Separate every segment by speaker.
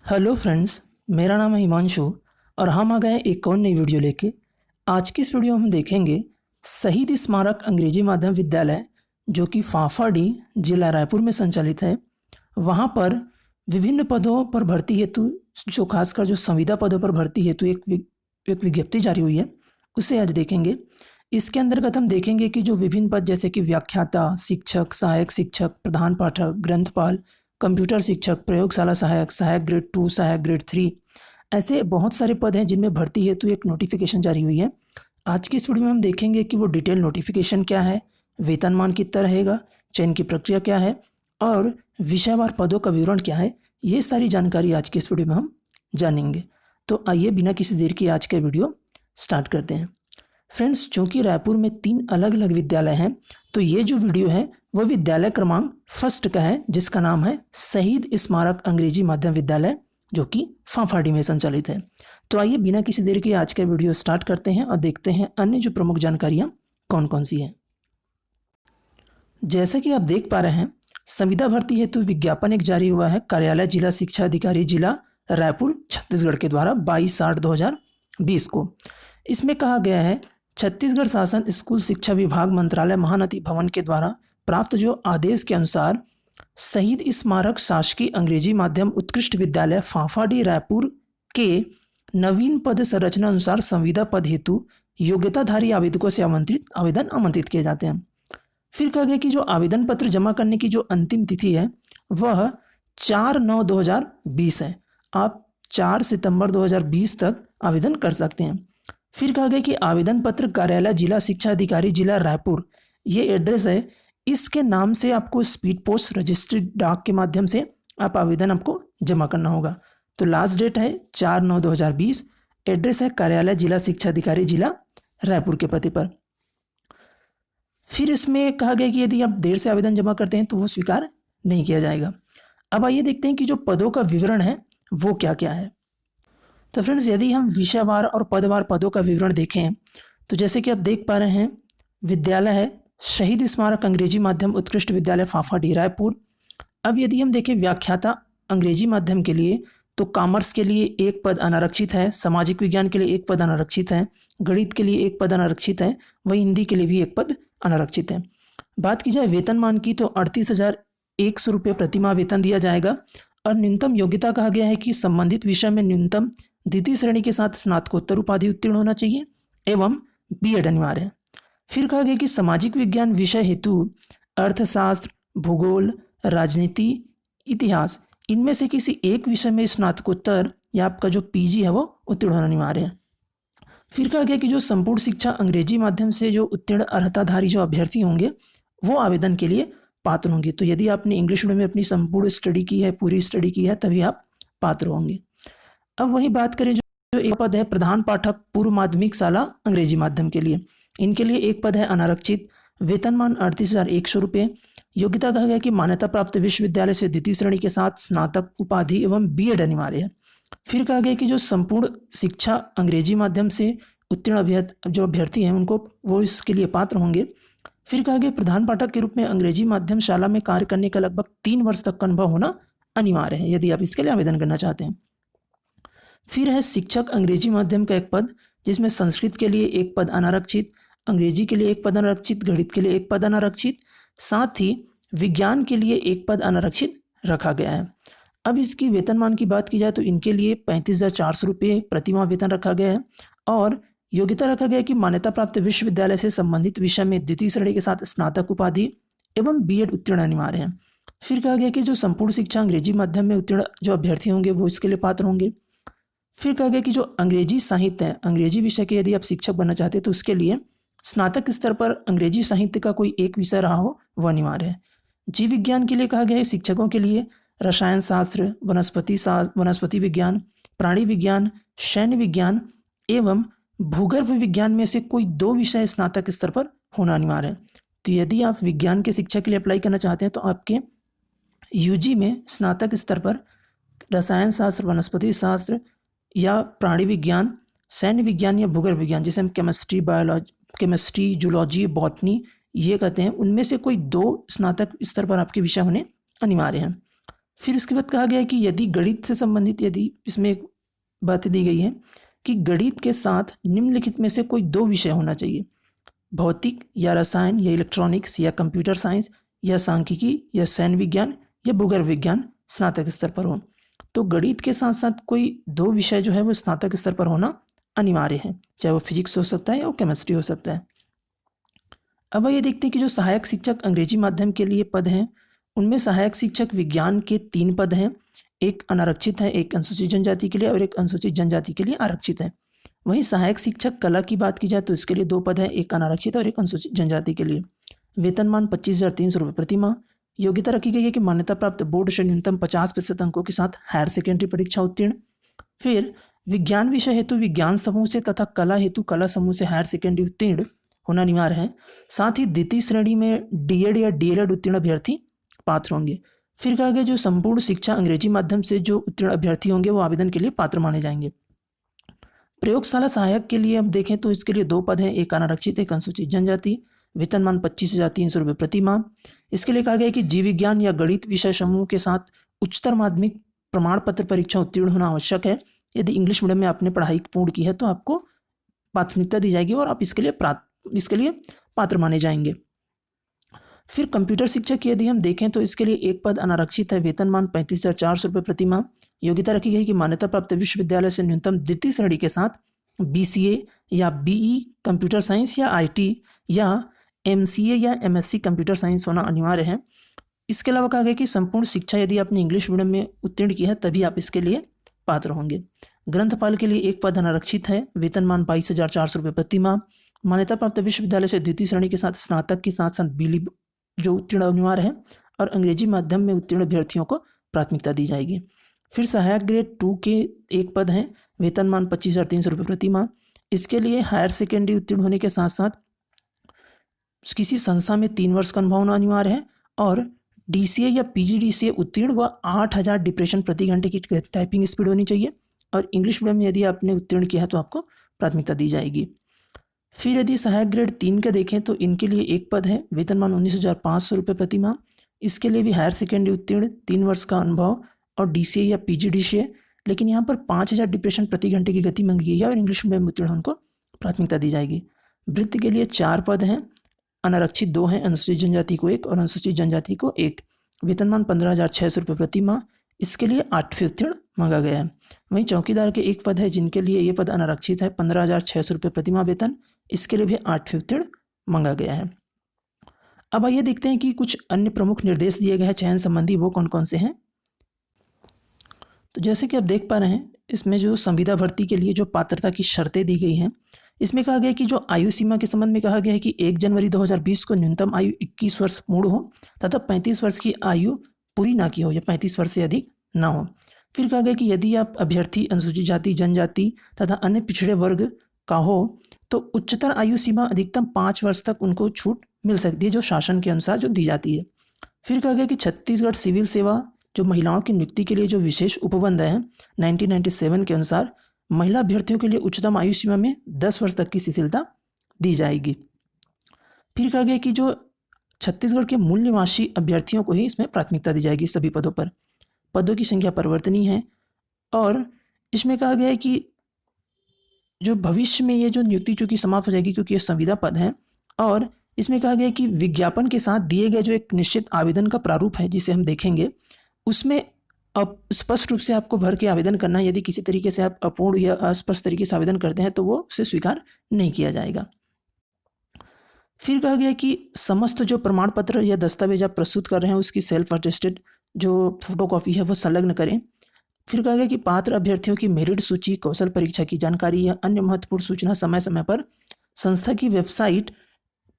Speaker 1: Hello friends, मेरा नाम है हिमांशु और हम आ गए एक और नई वीडियो लेके। आज की इस वीडियो में हम देखेंगे शहीद स्मारक अंग्रेजी माध्यम विद्यालय जो कि फाफाडीह जिला रायपुर में संचालित है। वहाँ पर विभिन्न पदों पर भर्ती हेतु जो खासकर जो संविदा पदों पर भर्ती हेतु एक विज्ञप्ति जारी हुई है, उसे आज देखेंगे। इसके अंतर्गत हम देखेंगे कि जो विभिन्न पद जैसे कि व्याख्याता, शिक्षक, सहायक शिक्षक, प्रधान पाठक, ग्रंथपाल, कंप्यूटर शिक्षक, प्रयोगशाला सहायक, सहायक ग्रेड 2, सहायक ग्रेड 3, ऐसे बहुत सारे पद हैं जिनमें भर्ती हेतु एक नोटिफिकेशन जारी हुई है। आज की इस वीडियो में हम देखेंगे कि वो डिटेल नोटिफिकेशन क्या है, वेतनमान कितना रहेगा, चयन की प्रक्रिया क्या है और विषयवार पदों का विवरण क्या है। ये सारी जानकारी आज की इस वीडियो में हम जानेंगे। तो आइए बिना किसी देर की आज का वीडियो स्टार्ट करते हैं। फ्रेंड्स, चूंकि रायपुर में 3 अलग अलग विद्यालय हैं, तो ये जो वीडियो है वो विद्यालय क्रमांक फर्स्ट का है, जिसका नाम है शहीद स्मारक अंग्रेजी माध्यम विद्यालय, जो कि फाफाडीह में संचालित है। तो आइए बिना किसी देर के आज का वीडियो स्टार्ट करते हैं और देखते हैं अन्य जो प्रमुख जानकारियां कौन कौन सी हैं। जैसा कि आप देख पा रहे हैं, संविदा भर्ती हेतु विज्ञापन एक जारी हुआ है कार्यालय जिला शिक्षा अधिकारी जिला रायपुर छत्तीसगढ़ के द्वारा 22/8/2020 को। इसमें कहा गया है, छत्तीसगढ़ शासन स्कूल शिक्षा विभाग मंत्रालय महानदी भवन के द्वारा प्राप्त जो आदेश के अनुसार शहीद स्मारक शासकीय अंग्रेजी माध्यम उत्कृष्ट विद्यालय फाफाडीह रायपुर के नवीन पद संरचना अनुसार संविदा पद हेतु योग्यताधारी आवेदकों से आवेदन आमंत्रित किए जाते हैं। फिर कहा गया कि जो आवेदन पत्र जमा करने की जो अंतिम तिथि है वह 4/9/2020 है। आप 4 सितंबर 2020 तक आवेदन कर सकते हैं। फिर कहा गया कि आवेदन पत्र कार्यालय जिला शिक्षा अधिकारी जिला रायपुर, ये एड्रेस है, इसके नाम से आपको स्पीड पोस्ट रजिस्ट्री डाक के माध्यम से आप आवेदन आपको जमा करना होगा। तो लास्ट डेट है 4/9/2020, एड्रेस है कार्यालय जिला शिक्षा अधिकारी जिला रायपुर के पते पर। फिर इसमें कहा गया कि यदि आप देर से आवेदन जमा करते हैं तो वो स्वीकार नहीं किया जाएगा। अब आइए देखते हैं कि जो पदों का विवरण है वो क्या क्या है। तो फ्रेंड्स, यदि हम विषयवार और पदवार पदों का विवरण देखें तो जैसे कि आप देख पा रहे हैं, विद्यालय है शहीद स्मारक अंग्रेजी माध्यम उत्कृष्ट विद्यालय फाफाडीह रायपुर। अब यदि हम देखें व्याख्याता अंग्रेजी माध्यम के लिए, तो कॉमर्स के लिए 1 पद अनारक्षित है, सामाजिक विज्ञान के लिए 1 पद अनारक्षित है, गणित के लिए 1 पद अनारक्षित है, वहीं हिंदी के लिए भी 1 पद अनारक्षित है। बात की जाए वेतनमान की, तो 38,100 रुपये प्रतिमाह वेतन दिया जाएगा और न्यूनतम योग्यता कहा गया है कि संबंधित विषय में न्यूनतम द्वितीय श्रेणी के साथ स्नातकोत्तर उपाधि उत्तीर्ण होना चाहिए एवं बीएड अनिवार्य है। फिर कहा गया कि सामाजिक विज्ञान विषय हेतु अर्थशास्त्र, भूगोल, राजनीति, इतिहास, इनमें से किसी एक विषय में स्नातकोत्तर या आपका जो पीजी है वो उत्तीर्ण होना अनिवार्य है। फिर कहा गया कि जो संपूर्ण शिक्षा अंग्रेजी माध्यम से जो उत्तीर्ण अर्हताधारी जो अभ्यर्थी होंगे वो आवेदन के लिए पात्र होंगे। तो यदि आपने इंग्लिश मीडियम में अपनी संपूर्ण स्टडी की है, पूरी स्टडी की है, तभी आप पात्र होंगे। अब वही बात करें जो एक पद है प्रधान पाठक पूर्व माध्यमिक शाला अंग्रेजी माध्यम के लिए, इनके लिए 1 पद है अनारक्षित, वेतनमान 38,100 रुपये। योग्यता कहा गया कि मान्यता प्राप्त विश्वविद्यालय से द्वितीय श्रेणी के साथ स्नातक उपाधि एवं बीएड अनिवार्य है। फिर कहा गया कि जो संपूर्ण शिक्षा अंग्रेजी माध्यम से उत्तीर्ण जो अभ्यर्थी हैं उनको वो इसके लिए पात्र होंगे। फिर कहा गया प्रधान पाठक के रूप में अंग्रेजी माध्यम शाला में कार्य करने का लगभग 3 वर्ष तक का अनुभव होना अनिवार्य है यदि आप इसके लिए आवेदन करना चाहते हैं। फिर है शिक्षक अंग्रेजी माध्यम का 1 पद, जिसमें संस्कृत के लिए 1 पद अनारक्षित, अंग्रेजी के लिए 1 पद अनारक्षित, गणित के लिए 1 पद अनारक्षित, साथ ही विज्ञान के लिए 1 पद अनारक्षित रखा गया है। अब इसकी वेतनमान की बात की जाए तो इनके लिए 35,400 रुपये प्रतिमाह वेतन रखा गया है और योग्यता रखा गया कि मान्यता प्राप्त विश्वविद्यालय से संबंधित विषय में द्वितीय श्रेणी के साथ स्नातक उपाधि एवं बीएड उत्तीर्ण अनिवार्य है। फिर कहा गया कि जो संपूर्ण शिक्षा अंग्रेजी माध्यम में उत्तीर्ण जो अभ्यर्थी होंगे वो इसके लिए पात्र होंगे। फिर कहा गया कि जो अंग्रेजी साहित्य है, अंग्रेजी विषय के यदि आप शिक्षक बनना चाहते हैं तो उसके लिए स्नातक स्तर पर अंग्रेजी साहित्य का कोई एक विषय रहा हो वह अनिवार्य है। जीव विज्ञान के लिए कहा गया है शिक्षकों के लिए रसायन शास्त्र, वनस्पति विज्ञान, प्राणी विज्ञान, सैन्य विज्ञान एवं भूगर्भ विज्ञान में से कोई 2 विषय स्नातक स्तर पर होना अनिवार्य है। तो यदि आप विज्ञान के शिक्षा के लिए अप्लाई करना चाहते हैं तो आपके यूजी में स्नातक स्तर पर रसायन शास्त्र, वनस्पति शास्त्र या प्राणी विज्ञान, सैन्य विज्ञान या भूगर्भ विज्ञान, जिसे हम केमिस्ट्री, जूलॉजी, बॉटनी ये कहते हैं, उनमें से कोई 2 स्नातक स्तर पर आपके विषय होने अनिवार्य हैं। फिर उसके बाद कहा गया है कि यदि गणित से संबंधित यदि इसमें एक बात दी गई है कि गणित के साथ निम्नलिखित में से कोई 2 विषय होना चाहिए, भौतिक या रसायन या इलेक्ट्रॉनिक्स या कंप्यूटर साइंस या सांख्यिकी या सैन्य विज्ञान या भूगर्भ विज्ञान स्नातक स्तर पर हो। तो गणित के साथ साथ कोई 2 विषय जो है वो स्नातक स्तर पर होना अनिवार्य है, चाहे वो फिजिक्स हो सकता है या वो केमिस्ट्री हो सकता है। अब ये देखते हैं कि जो सहायक शिक्षक अंग्रेजी माध्यम के लिए पद हैं, उनमें सहायक शिक्षक विज्ञान के 3 पद हैं, एक अनारक्षित है, एक अनुसूचित जनजाति के लिए और एक अनुसूचित जनजाति के लिए आरक्षित है। वहीं सहायक शिक्षक कला की बात की जाए तो इसके लिए 2 पद हैं, एक अनारक्षित और एक अनुसूचित जनजाति के लिए। वेतनमान 25,300 रुपये प्रति माह। योग्यता रखी गई है कि मान्यता प्राप्त बोर्ड से न्यूनतम 50% अंकों के साथ हायर सेकेंडरी परीक्षा उत्तीर्ण। फिर विज्ञान विषय हेतु विज्ञान समूह से तथा कला हेतु कला समूह से हायर सेकेंडरी उत्तीर्ण होना अनिवार्य है। साथ ही द्वितीय श्रेणी में डीएड या डीएलएड उत्तीर्ण अभ्यर्थी पात्र होंगे। फिर कहा गया जो संपूर्ण शिक्षा अंग्रेजी माध्यम से जो उत्तीर्ण अभ्यर्थी होंगे वो आवेदन के लिए पात्र माने जाएंगे। प्रयोगशाला सहायक के लिए अब देखें तो इसके लिए 2 पद हैं, एक अनारक्षित एक अनुसूचित जनजाति। वेतनमान 25,300 रुपये प्रति माह। इसके लिए कहा गया कि जीव विज्ञान या गणित विषय समूह के साथ उच्चतर माध्यमिक प्रमाण पत्र परीक्षा उत्तीर्ण होना आवश्यक है। यदि इंग्लिश मीडियम में आपने पढ़ाई पूर्ण की है तो आपको प्राथमिकता दी जाएगी और आप इसके लिए पात्र माने जाएंगे। फिर कंप्यूटर शिक्षक की यदि हम देखें तो इसके लिए 1 पद अनारक्षित है, वेतनमान 35,400 रुपये प्रति माह। योग्यता रखी गई कि मान्यता प्राप्त विश्वविद्यालय से न्यूनतम द्वितीय श्रेणी के साथ बीसीए या बीई कंप्यूटर साइंस या आईटी या एमसीए या एमएससी कंप्यूटर साइंस होना अनिवार्य है। इसके अलावा कहा गया कि संपूर्ण शिक्षा यदि आपने इंग्लिश मीडियम में उत्तीर्ण की है तभी आप इसके लिए पात्र होंगे। ग्रंथपाल के लिए 1 पद अनारक्षित है, वेतनमान 22,400 रुपये प्रति माह। मान्यता प्राप्त विश्वविद्यालय से द्वितीय श्रेणी के साथ स्नातक के साथ साथ बीली जो उत्तीर्ण अनिवार्य है और अंग्रेजी माध्यम में उत्तीर्ण अभ्यर्थियों को प्राथमिकता दी जाएगी। फिर सहायक ग्रेड 2 के 1 पद हैं, वेतनमान 25,300 रुपये प्रति माह। इसके लिए हायर सेकेंडरी उत्तीर्ण होने के साथ साथ किसी संस्था में 3 वर्ष का अनुभव होना अनिवार्य है और डीसीए या पीजीडीसीए उत्तीर्ण व 8,000 डिप्रेशन प्रति घंटे की टाइपिंग स्पीड होनी चाहिए और इंग्लिश मीडियम में यदि आपने उत्तीर्ण किया है तो आपको प्राथमिकता दी जाएगी। फिर यदि सहायक ग्रेड 3 का देखें तो इनके लिए 1 पद है, वेतनमान 19,500 रुपये प्रति माह। इसके लिए भी हायर सेकेंडरी उत्तीर्ण 3 वर्ष का अनुभव और डीसीए या पीजीडीसीए, लेकिन यहाँ पर 5,000 डिप्रेशन प्रति घंटे की गति मांगी गई है और इंग्लिश मीडियम उत्तीर्ण उनको प्राथमिकता दी जाएगी। वृत्ति के लिए 4 पद हैं, अनारक्षित 2 हैं, अनुसूचित जनजाति को 1 और अनुसूचित जनजाति को 1। वेतनमान 15,600 रुपये प्रति माह। इसके लिए 8वीं उत्तीर्ण मांगा गया है। वहीं चौकीदार के 1 पद है जिनके लिए ये पद अनारक्षित है, 15,600 रुपये प्रति माह वेतन। इसके लिए भी 8वीं उत्तीर्ण मांगा गया है। अब आइए देखते हैं कि कुछ अन्य प्रमुख निर्देश दिए गए हैं चयन संबंधी, वो कौन कौन से हैं। तो जैसे कि आप देख पा रहे हैं इसमें जो संविदा भर्ती के लिए जो पात्रता की शर्तें दी गई हैं, इसमें कहा गया है कि जो आयु सीमा के संबंध में कहा गया है कि 1 जनवरी 2020 को न्यूनतम आयु 21 वर्ष पूर्ण हो तथा 35 वर्ष की आयु पूरी ना की हो या 35 वर्ष से अधिक ना हो। फिर कहा गया कि यदि आप अभ्यर्थी अनुसूचित जाति, जनजाति तथा अन्य पिछड़े वर्ग का हो तो उच्चतर आयु सीमा अधिकतम 5 वर्ष तक उनको छूट मिल सकती है जो शासन के अनुसार जो दी जाती है। फिर कहा गया कि छत्तीसगढ़ सिविल सेवा जो महिलाओं की नियुक्ति के लिए जो विशेष उपबंध है 1997 के अनुसार महिला अभ्यर्थियों के लिए उच्चतम आयु सीमा में 10 वर्ष तक की शिथिलता दी जाएगी। फिर कहा गया कि जो छत्तीसगढ़ के मूल निवासी अभ्यर्थियों को ही इसमें प्राथमिकता दी जाएगी सभी पदों पर। पदों की संख्या परिवर्तनीय है और इसमें कहा गया है कि जो भविष्य में ये जो नियुक्ति चूँकि समाप्त हो जाएगी क्योंकि ये संविदा पद है और इसमें कहा गया है कि विज्ञापन के साथ दिए गए जो एक निश्चित आवेदन का प्रारूप है जिसे हम देखेंगे उसमें अब स्पष्ट रूप से आपको भर के आवेदन करना है। यदि किसी तरीके से आप अपूर्ण या अस्पष्ट तरीके से आवेदन करते हैं तो वो उसे स्वीकार नहीं किया जाएगा। फिर कहा गया कि समस्त जो प्रमाण पत्र या दस्तावेज आप प्रस्तुत कर रहे हैं उसकी सेल्फ अटेस्टेड जो फोटोकॉपी है वो संलग्न करें। फिर कहा गया कि पात्र अभ्यर्थियों की मेरिट सूची, कौशल परीक्षा की जानकारी या अन्य महत्वपूर्ण सूचना समय समय पर संस्था की वेबसाइट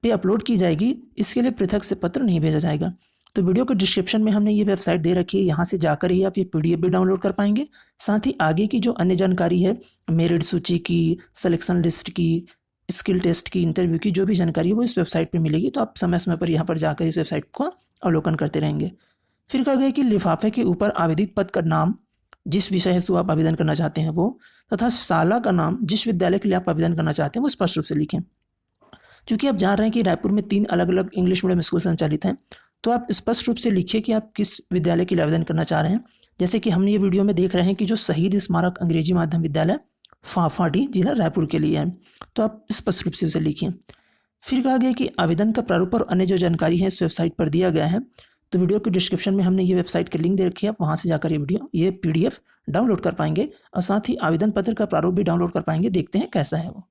Speaker 1: पे अपलोड की जाएगी। इसके लिए पृथक से पत्र नहीं भेजा जाएगा। तो वीडियो के डिस्क्रिप्शन में हमने ये वेबसाइट दे रखी है, यहाँ से जाकर ही आप ये PDF भी डाउनलोड कर पाएंगे। साथ ही आगे की जो अन्य जानकारी है मेरिट सूची की, सिलेक्शन लिस्ट की, स्किल टेस्ट की, इंटरव्यू की जो भी जानकारी है वो इस वेबसाइट पे मिलेगी। तो आप समय समय पर यहाँ पर जाकर इस वेबसाइट को अवलोकन करते रहेंगे। फिर कहा गया कि लिफाफे के ऊपर आवेदित पद का नाम, जिस विषय हेतु आप आवेदन करना चाहते हैं वो, तथा शाला का नाम, जिस विद्यालय के लिए आप आवेदन करना चाहते हैं वो स्पष्ट रूप से लिखें। क्योंकि आप जान रहे हैं कि रायपुर में 3 अलग अलग इंग्लिश मीडियम स्कूल संचालित हैं तो आप स्पष्ट रूप से लिखिए कि आप किस विद्यालय के लिए आवेदन करना चाह रहे हैं। जैसे कि हम ये वीडियो में देख रहे हैं कि जो शहीद स्मारक अंग्रेजी माध्यम विद्यालय फाफाडी जिला रायपुर के लिए है, तो आप स्पष्ट रूप से उसे लिखिए। फिर कहा गया कि आवेदन का प्रारूप और अन्य जो जानकारी है इस वेबसाइट पर दिया गया है। तो वीडियो के डिस्क्रिप्शन में हमने ये वेबसाइट की लिंक दे रखी है, आप वहाँ से जाकर ये PDF डाउनलोड कर पाएंगे और साथ ही आवेदन पत्र का प्रारूप भी डाउनलोड कर पाएंगे। देखते हैं कैसा है वो।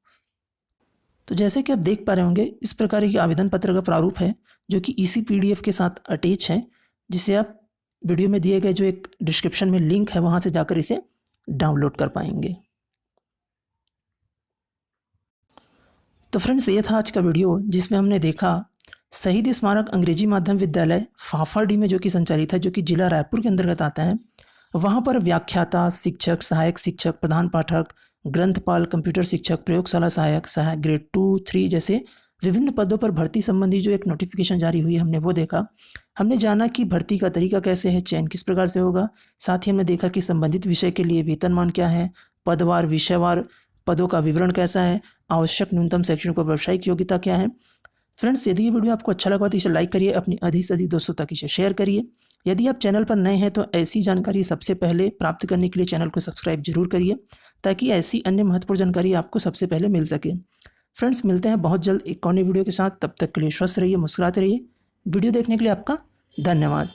Speaker 1: तो जैसे कि आप देख पा रहे होंगे, इस प्रकार की आवेदन पत्र का प्रारूप है जो कि इसी PDF के साथ अटैच है, जिसे आप वीडियो में दिए गए जो एक डिस्क्रिप्शन में लिंक है वहाँ से जाकर इसे डाउनलोड कर पाएंगे। तो फ्रेंड्स, ये था आज का वीडियो जिसमें हमने देखा शहीद स्मारक अंग्रेजी माध्यम विद्यालय फाफाडी में जो कि संचालित है, जो कि जिला रायपुर के अंतर्गत आता है। वहाँ पर व्याख्याता, शिक्षक, सहायक शिक्षक, प्रधान पाठक, ग्रंथपाल, कंप्यूटर शिक्षक, प्रयोगशाला सहायक, सहायक ग्रेड 2, 3 जैसे विभिन्न पदों पर भर्ती संबंधी जो एक नोटिफिकेशन जारी हुई है, हमने वो देखा। हमने जाना कि भर्ती का तरीका कैसे है, चयन किस प्रकार से होगा। साथ ही हमने देखा कि संबंधित विषय के लिए वेतनमान क्या है, पदवार, विषयवार पदों का विवरण कैसा है, आवश्यक न्यूनतम शैक्षणिक और व्यावसायिक योग्यता क्या है। फ्रेंड्स, यदि ये वीडियो आपको अच्छा लगा तो इसे लाइक करिए, अपनी अधिक से अधिक दोस्तों तक इसे शेयर करिए। यदि आप चैनल पर नए हैं तो ऐसी जानकारी सबसे पहले प्राप्त करने के लिए चैनल को सब्सक्राइब जरूर करिए, ताकि ऐसी अन्य महत्वपूर्ण जानकारी आपको सबसे पहले मिल सके। फ्रेंड्स, मिलते हैं बहुत जल्द एक और नई वीडियो के साथ। तब तक के लिए स्वस्थ रहिए, मुस्कुराते रहिए। वीडियो देखने के लिए आपका धन्यवाद।